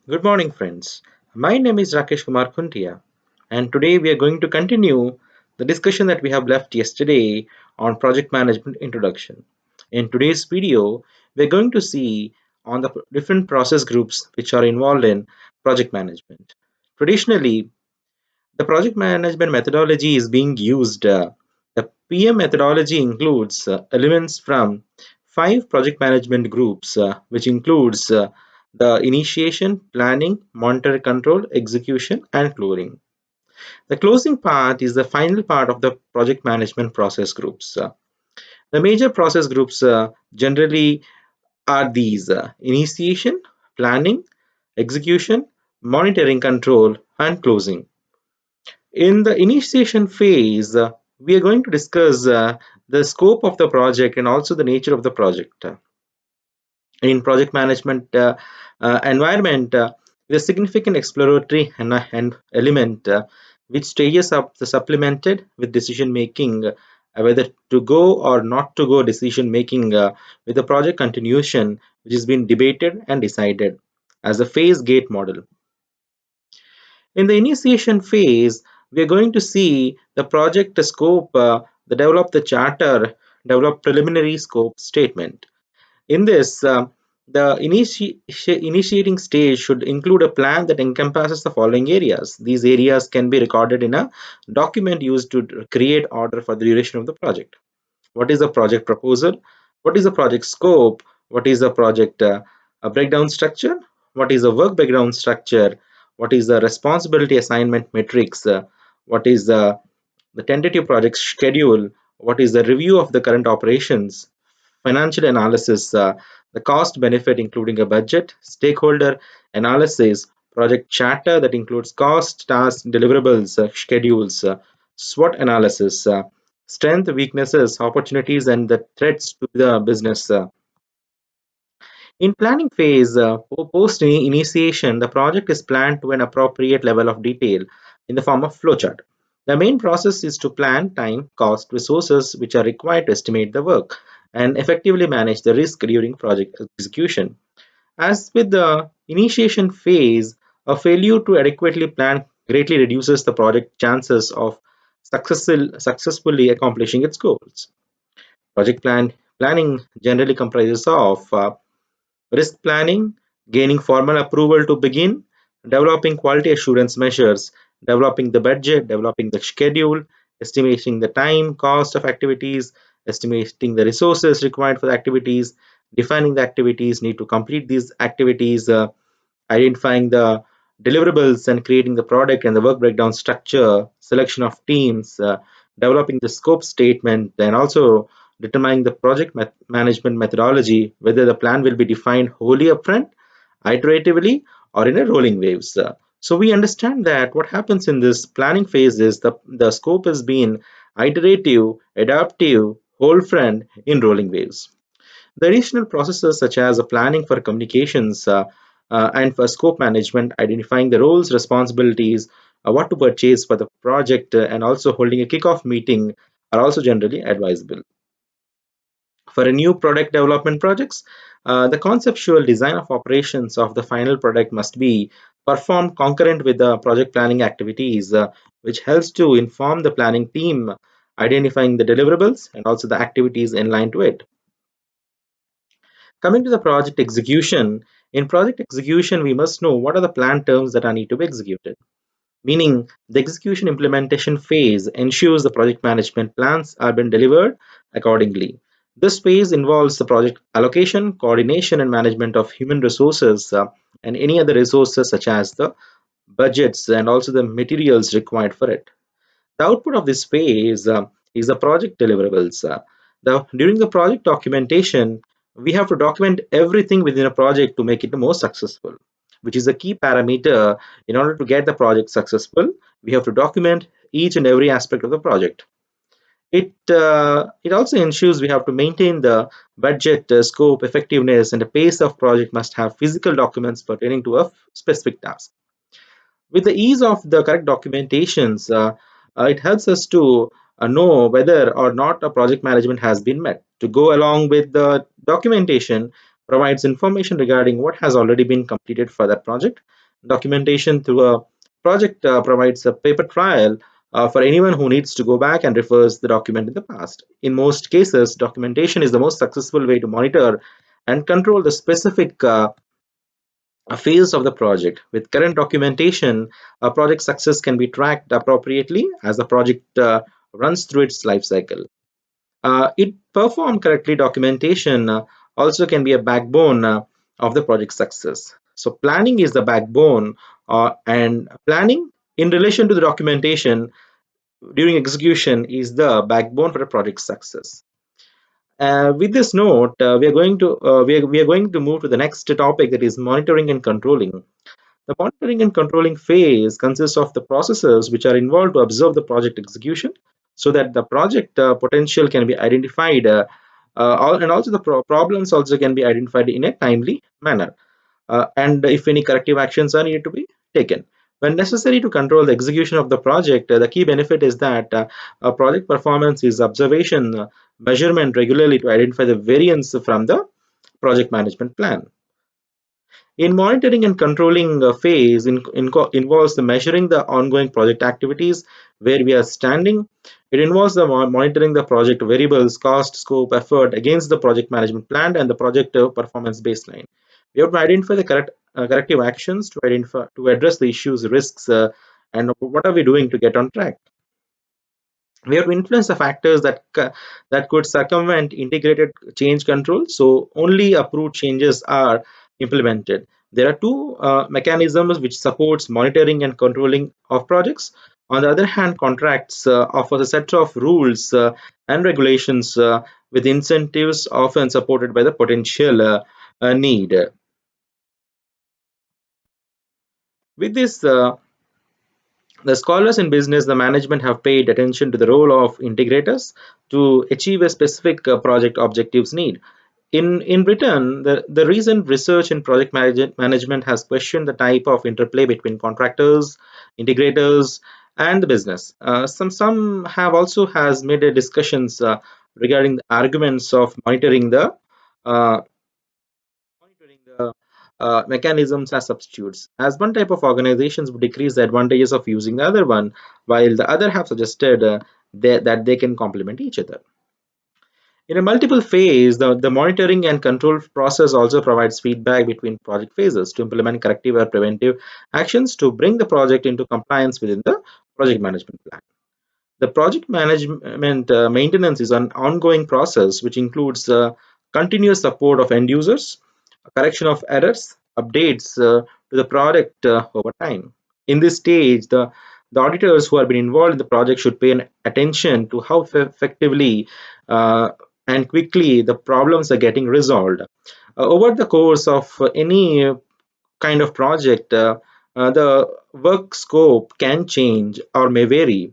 Good morning, friends. My name is Rakesh Kumar Kuntia, and today we are going to continue the discussion that we have left yesterday on project management introduction. In today's video, we're going to see on the different process groups which are involved in project management. Traditionally, the project management methodology is being used. The PM methodology includes elements from five project management groups, which includes the initiation, planning, monitor control, execution, and closing. The closing part is the final part of the project management process groups. The major process groups generally are these initiation, planning, execution, monitoring control, and closing. In the initiation phase, we are going to discuss the scope of the project and also the nature of the project. In project management environment, the significant exploratory and element which stages up the supplemented with decision making, whether to go or not to go decision making with the project continuation, which has been debated and decided as a phase gate model. In the initiation phase, we are going to see the project scope, develop the charter, develop preliminary scope statement. In this, the initiating stage should include a plan that encompasses the following areas. These areas can be recorded in a document used to create order for the duration of the project. What is the project proposal? What is the project scope? What is the project breakdown structure? What is the work background structure? What is the responsibility assignment matrix? What is the tentative project schedule? What is the review of the current operations? Financial analysis, the cost benefit including a budget, stakeholder analysis, project charter that includes cost, tasks, deliverables, schedules, SWOT analysis, strength, weaknesses, opportunities, and the threats to the business. In planning phase, post initiation, the project is planned to an appropriate level of detail in the form of flowchart. The main process is to plan time, cost, resources which are required to estimate the work and effectively manage the risk during project execution. As with the initiation phase, a failure to adequately plan greatly reduces the project chances of successfully accomplishing its goals. Planning generally comprises of risk planning, gaining formal approval to begin, developing quality assurance measures, developing the budget, developing the schedule, estimating the time, cost of activities, estimating the resources required for the activities, defining the activities need to complete these activities, identifying the deliverables and creating the product and the work breakdown structure, selection of teams, developing the scope statement, and also determining the project management methodology, whether the plan will be defined wholly upfront, iteratively, or in a rolling waves. So we understand that what happens in this planning phase is the scope is being iterative, adaptive, whole front in rolling waves. The additional processes such as planning for communications and for scope management, identifying the roles, responsibilities, what to purchase for the project, and also holding a kickoff meeting are also generally advisable. For a new product development projects, the conceptual design of operations of the final product must be performed concurrent with the project planning activities, which helps to inform the planning team, identifying the deliverables and also the activities in line to it. Coming to the project execution, in project execution, we must know what are the plan terms that are need to be executed. Meaning, the execution implementation phase ensures the project management plans are being delivered accordingly. This phase involves the project allocation, coordination, and management of human resources and any other resources such as the budgets and also the materials required for it. The output of this phase is the project deliverables. During the project documentation, we have to document everything within a project to make it the most successful, which is a key parameter. In order to get the project successful, we have to document each and every aspect of the project. It also ensures we have to maintain the budget, scope, effectiveness, and the pace of project must have physical documents pertaining to a specific task. With the ease of the correct documentations, it helps us to know whether or not a project management has been met. To go along with the documentation provides information regarding what has already been completed for that project Documentation through a project provides a paper trail for anyone who needs to go back and refers the document in the past. In most cases, documentation is the most successful way to monitor and control the specific phase of the project. With current documentation, a project success can be tracked appropriately as the project runs through its life cycle. It performed correctly documentation also can be a backbone of the project success. So planning is the backbone, and planning in relation to the documentation during execution is the backbone for a project success. With this note, we are going to move to the next topic, that is monitoring and controlling. The monitoring and controlling phase consists of the processes which are involved to observe the project execution so that the project potential can be identified, and also the problems also can be identified in a timely manner, and if any corrective actions are needed to be taken. When necessary to control the execution of the project, the key benefit is that project performance is observation, measurement regularly to identify the variance from the project management plan. In monitoring and controlling phase involves the measuring the ongoing project activities where we are standing. It involves the monitoring the project variables, cost, scope, effort against the project management plan and the project performance baseline. We have to identify the corrective actions to identify to address the issues, risks, and what are we doing to get on track. We have to influence the factors that could circumvent integrated change control, so only approved changes are implemented. There are two mechanisms which supports monitoring and controlling of projects. On the other hand, contracts offers a set of rules and regulations with incentives often supported by the potential need. With this, the scholars in business, the management have paid attention to the role of integrators to achieve a specific project objectives need. In return, the recent research in project management has questioned the type of interplay between contractors, integrators, and the business. Some have also has made a discussions regarding the arguments of uh, monitoring the mechanisms as substitutes, as one type of organizations would decrease the advantages of using the other one, while the other have suggested that they can complement each other. In a multiple phase, the monitoring and control process also provides feedback between project phases to implement corrective or preventive actions to bring the project into compliance within the project management plan. The project management maintenance is an ongoing process which includes continuous support of end users, correction of errors, updates to the product over time. In this stage, the auditors who have been involved in the project should pay attention to how effectively uh, and quickly the problems are getting resolved. Over the course of any kind of project, the work scope can change or may vary.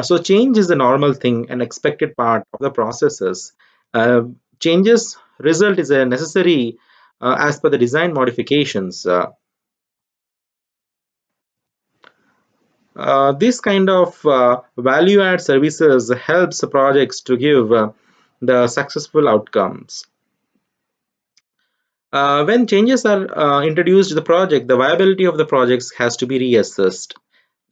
So change is the normal thing and expected part of the processes. Uh, Changes result is a necessary as per the design modifications. This kind of value add services helps the projects to give the successful outcomes. When changes are introduced to the project, the viability of the projects has to be reassessed.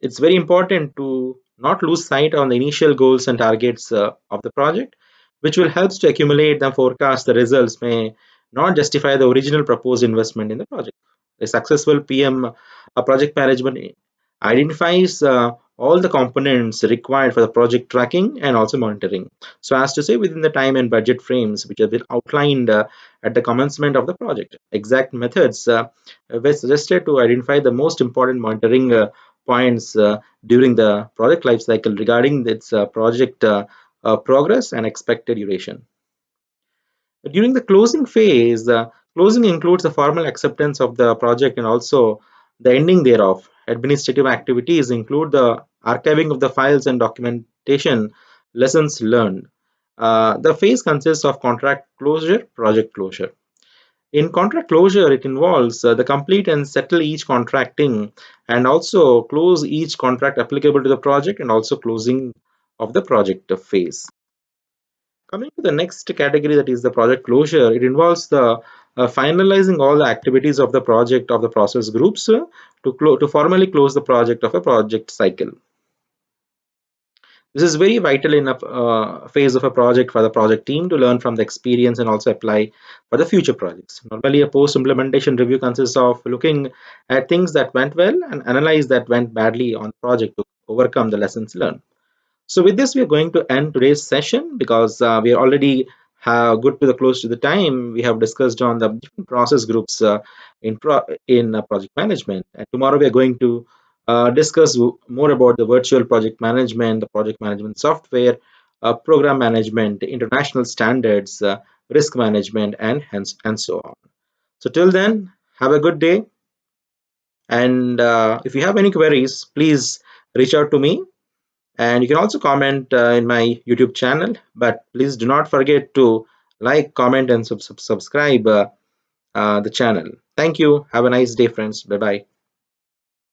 It's very important to not lose sight on the initial goals and targets of the project, which will help to accumulate and forecast the results may not justify the original proposed investment in the project. A successful PM project management identifies all the components required for the project tracking and also monitoring, so as to say within the time and budget frames which have been outlined at the commencement of the project. Exact methods were suggested to identify the most important monitoring points during the project life cycle regarding its project progress and expected duration. During the closing phase, closing includes the formal acceptance of the project and also the ending thereof. Administrative activities include the archiving of the files and documentation, lessons learned. The phase consists of contract closure, project closure. In contract closure, it involves the complete and settle each contracting and also close each contract applicable to the project and also closing of the project phase. Coming to the next category, that is the project closure, it involves the finalizing all the activities of the project of the process groups to formally close the project of a project cycle. This is very vital in a phase of a project for the project team to learn from the experience and also apply for the future projects. Normally, a post implementation review consists of looking at things that went well and analyze that went badly on the project to overcome the lessons learned. So with this, we are going to end today's session because we are already good to the close to the time. We have discussed on the different process groups in project management, and tomorrow we are going to discuss more about the virtual project management, the project management software, program management, international standards, risk management, and hence and so on. So till then, have a good day, and if you have any queries, please reach out to me, and you can also comment in my YouTube channel. But please do not forget to like, comment, and subscribe the channel. Thank you. Have a nice day, friends. Bye bye.